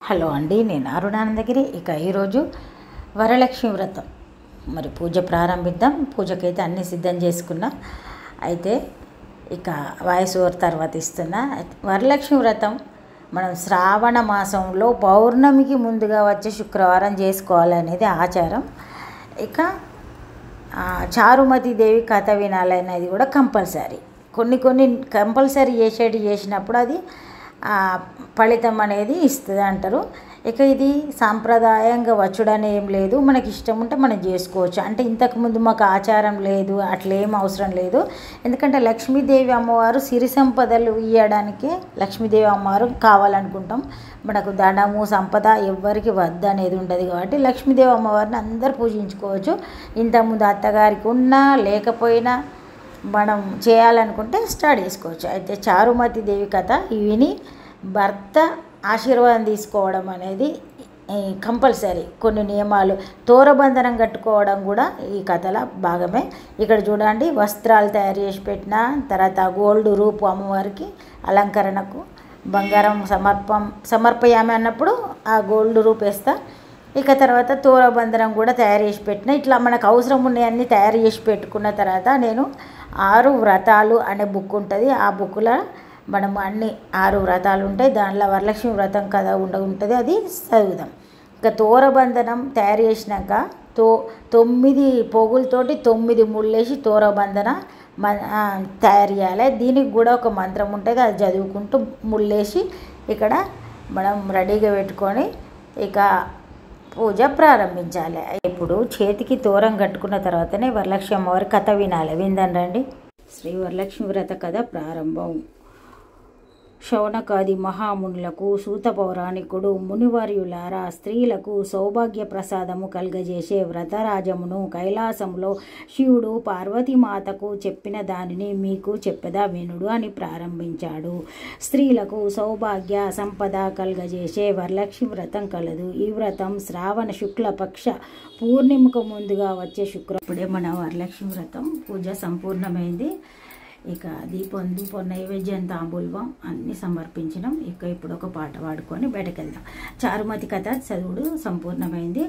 Hello అండి, నేను అరుణానందగిరి. ఇక ఈరోజు వరలక్ష్మి వ్రతం మరి పూజ ప్రారంభిద్దాం. పూజకైతే అన్నీ సిద్ధం చేసుకున్నా. అయితే ఇక వాయిస్ ఓవర్ తర్వాత ఇస్తున్నా. వరలక్ష్మి వ్రతం మనం శ్రావణ మాసంలో పౌర్ణమికి ముందుగా వచ్చే శుక్రవారం చేసుకోవాలనేది ఆచారం. ఇక చారుమతి దేవి కథ వినాలనేది కూడా కంపల్సరీ. కొన్ని కంపల్సరీ చేసినప్పుడు అది ఫలితం అనేది ఇస్తుంది అంటారు. ఇక ఇది సాంప్రదాయంగా వచ్చుడని ఏం లేదు, మనకి ఇష్టం ఉంటే మనం చేసుకోవచ్చు. అంటే ఇంతకుముందు మాకు ఆచారం లేదు, అట్లేం అవసరం లేదు. ఎందుకంటే లక్ష్మీదేవి అమ్మవారు సిరి సంపదలు ఇవ్వడానికి లక్ష్మీదేవి అమ్మవారు కావాలనుకుంటాం. మనకు ధనము సంపద ఎవ్వరికి వద్దు అనేది ఉండదు కాబట్టి లక్ష్మీదేవి అమ్మవారిని అందరూ పూజించుకోవచ్చు. ఇంతకుముందు అత్తగారికి ఉన్నా లేకపోయినా మనం చేయాలనుకుంటే స్టార్ట్ చేసుకోవచ్చు. అయితే చారుమతి దేవి కథ విని భర్త ఆశీర్వాదం తీసుకోవడం అనేది కంపల్సరీ. కొన్ని నియమాలు, తోరబంధనం కట్టుకోవడం కూడా ఈ కథల భాగమే. ఇక్కడ చూడండి, వస్త్రాలు తయారు చేసి పెట్టిన తర్వాత గోల్డ్ రూపు అమ్మవారికి అలంకరణకు బంగారం సమర్పయామి అన్నప్పుడు ఆ గోల్డ్ రూపు వేస్తా. ఇక తర్వాత తోరబంధనం కూడా తయారు చేసి పెట్టిన. ఇట్లా మనకు అవసరం ఉన్నాయన్నీ తయారు చేసి పెట్టుకున్న తర్వాత నేను 6 వ్రతాలు అనే బుక్ ఉంటుంది. ఆ బుక్లో మనం అన్ని 6 వ్రతాలు ఉంటాయి. దానిలో వరలక్ష్మి వ్రతం కథ ఉంటుంది, అది చదువుదాం. ఇక తోరబంధనం తయారు చేసినాక 9 పోగులతోటి 9 ముళ్ళేసి తోరబంధన తయారు చేయాలి. దీనికి కూడా ఒక మంత్రం ఉంటుంది, అది చదువుకుంటూ ముళ్ళేసి ఇక్కడ మనం రెడీగా పెట్టుకొని ఇక పూజ ప్రారంభించాలి. ఇప్పుడు చేతికి తోరం కట్టుకున్న తర్వాతనే వరలక్ష్మి అమ్మవారి కథ వినాలి. విందండి. శ్రీ వరలక్ష్మి వ్రత కథ ప్రారంభం. శౌనకాది మహామునులకు సూత పౌరాణికుడు మునివర్యులారా, స్త్రీలకు సౌభాగ్య ప్రసాదము కలుగజేసే వ్రతరాజమును కైలాసంలో శివుడు పార్వతీమాతకు చెప్పిన దానిని మీకు చెప్పదా వినుడు అని ప్రారంభించాడు. స్త్రీలకు సౌభాగ్య సంపద కలుగజేసే వరలక్ష్మి వ్రతం కలదు. ఈ వ్రతం శ్రావణ శుక్లపక్ష పూర్ణిమకు ముందుగా వచ్చే ఇప్పుడే మన వరలక్ష్మి వ్రతం పూజ సంపూర్ణమైంది. ఇక దీపం నైవేద్యం తాంబూలం అన్నీ సమర్పించినాం. ఇక ఇప్పుడు ఒక పాట పాడుకొని బయటకు వెళ్దాం. చారుమతి కథ చదువుడు సంపూర్ణమైంది.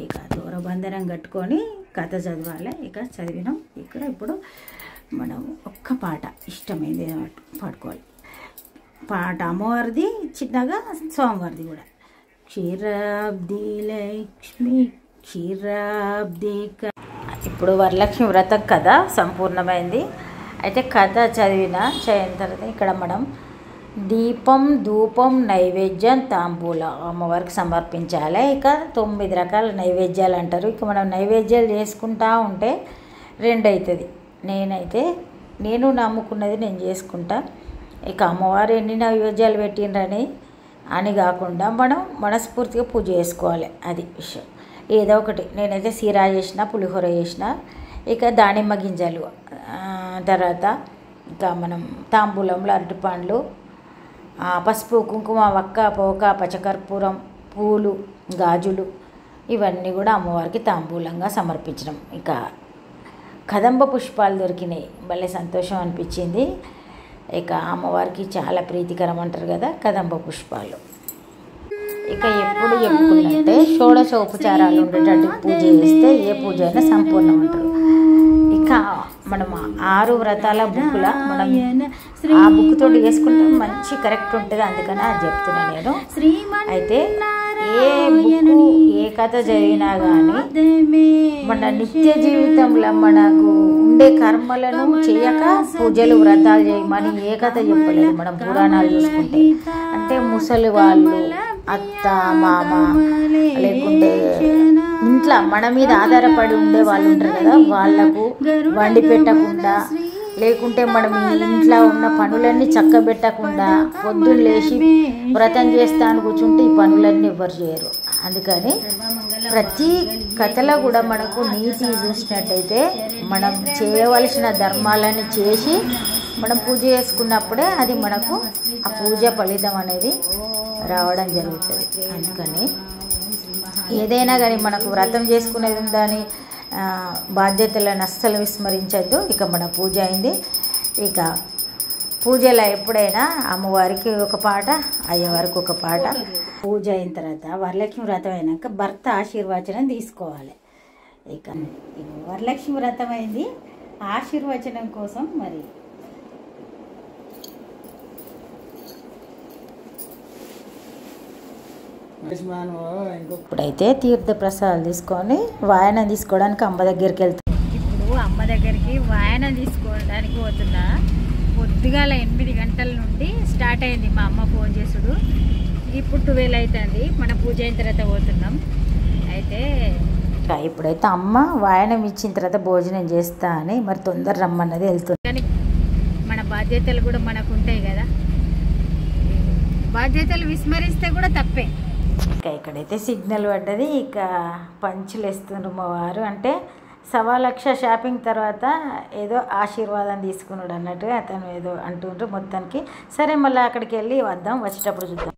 ఇక దూరబంధనం కట్టుకొని కథ చదవాలి. ఇక చదివినాం. ఇక్కడ ఇప్పుడు మనం ఒక్క పాట ఇష్టమైంది పాడుకోవాలి. పాట అమ్మవారిది, చిన్నగా స్వామివారిది కూడా. క్షీరాబ్ది లక్ష్మి క్షీరాబ్ది. ఇప్పుడు వరలక్ష్మి వ్రతం కథ సంపూర్ణమైంది. అయితే కథ చదివిన తర్వాత ఇక్కడ మనం దీపం ధూపం నైవేద్యం తాంబూలం అమ్మవారికి సమర్పించాలి. ఇక 9 రకాల నైవేద్యాలు అంటారు. ఇక మనం నైవేద్యాలు చేసుకుంటా ఉంటే 2 అవుతుంది. నేను నమ్ముకున్నది నేను చేసుకుంటా. ఇక అమ్మవారు ఎన్ని నైవేద్యాలు పెట్టిండ్రని అని కాకుండా మనం మనస్ఫూర్తిగా పూజ చేసుకోవాలి. అది విషయం. ఏదో ఒకటి, నేనైతే సీరా చేసిన, పులిహోర చేసిన. ఇక దానిమ్మ గింజలు, తర్వాత ఇంకా మనం తాంబూలంలో అరటిపండ్లు, పసుపు కుంకుమ వక్క పోక పచ్చకర్పూరం పూలు గాజులు ఇవన్నీ కూడా అమ్మవారికి తాంబూలంగా సమర్పించడం. ఇక కదంబ పుష్పాలు దొరికినాయి, భలే సంతోషం అనిపించింది. ఇక అమ్మవారికి చాలా ప్రీతికరం అంటారు కదా కదంబ పుష్పాలు. ఇక ఎప్పుడు చెప్పుకున్నట్టే షోడశోపచారాలు ఉండేటట్టు పూజ చేస్తే ఏ పూజ అయినా సంపూర్ణం అంటారు. ఇక మనం 6 వ్రతాల బుక్లా మనం ఆ బుక్ తోటి వేసుకుంటే మంచి కరెక్ట్ ఉంటుంది. అందుకని అది చెప్తున్నా నేను. అయితే ఏ బుక్ ఏ కథ చదివినా కానీ మన నిత్య జీవితంలో మనకు ఉండే కర్మలను చేయక పూజలు వ్రతాలు చేయమని ఏ కథ చెప్పలేదు. మనం పురాణాలు చూసుకుంటే అంటే ముసలి వాళ్ళు, అత్త మామ, లేకుంటే ఇంట్లో మన మీద ఆధారపడి ఉండే వాళ్ళు ఉంటారు కదా, వాళ్లకు వండి పెట్టకుండా, లేకుంటే మనం ఇంట్లో ఉన్న పనులన్నీ చక్కబెట్టకుండా పొద్దున్న లేచి వ్రతం చేస్తాను కూర్చుంటే ఈ పనులన్నీ ఎవ్వరు చేయరు. అందుకని ప్రతి కథలో కూడా మనకు నీతి చూసినట్టయితే మనం చేయవలసిన ధర్మాలని చేసి మనం పూజ చేసుకున్నప్పుడే అది మనకు ఆ పూజ ఫలితం అనేది రావడం జరుగుతుంది. అందుకని ఏదైనా కానీ మనకు వ్రతం చేసుకునేది ఉందని బాధ్యతలను అస్సలు విస్మరించద్దు. ఇక మన పూజ అయింది. ఇక పూజలో ఎప్పుడైనా అమ్మవారికి ఒక పాట, అయ్యవారికి ఒక పాట. పూజ అయిన తర్వాత వరలక్ష్మి వ్రతం అయినాక భర్త ఆశీర్వచనం తీసుకోవాలి. ఇక వరలక్ష్మి వ్రతం అయింది, ఆశీర్వచనం కోసం మరి ఇప్పుడైతే తీర్థ ప్రసాదాలు తీసుకొని వాయనం తీసుకోవడానికి అమ్మ దగ్గరికి వెళ్తాం. ఇప్పుడు అమ్మ దగ్గరికి వాయనం తీసుకోవడానికి పోతున్నా. పొద్దుగాల 8 గంటల నుండి స్టార్ట్ అయింది మా అమ్మ ఫోన్ చేసుడు. ఇప్పుడు 12 అవుతుంది. మన పూజ అయిన తర్వాత పోతున్నాం. అయితే ఇప్పుడైతే అమ్మ వాయనం ఇచ్చిన తర్వాత భోజనం చేస్తా అని మరి తొందర రమ్మన్నది వెళ్తుంది. కానీ మన బాధ్యతలు కూడా మనకు ఉంటాయి కదా, బాధ్యతలు విస్మరిస్తే కూడా తప్పే. ఇక ఇక్కడైతే సిగ్నల్ పడ్డది. ఇక పంచులు వేస్తుండ్రు మా వారు. అంటే 1,00,000 షాపింగ్ తర్వాత ఏదో ఆశీర్వాదం తీసుకున్నాడు అన్నట్టుగా అతను ఏదో అంటుండ్రు. మొత్తానికి సరే మళ్ళీ అక్కడికి వెళ్ళి వద్దాం, వచ్చేటప్పుడు చూద్దాం.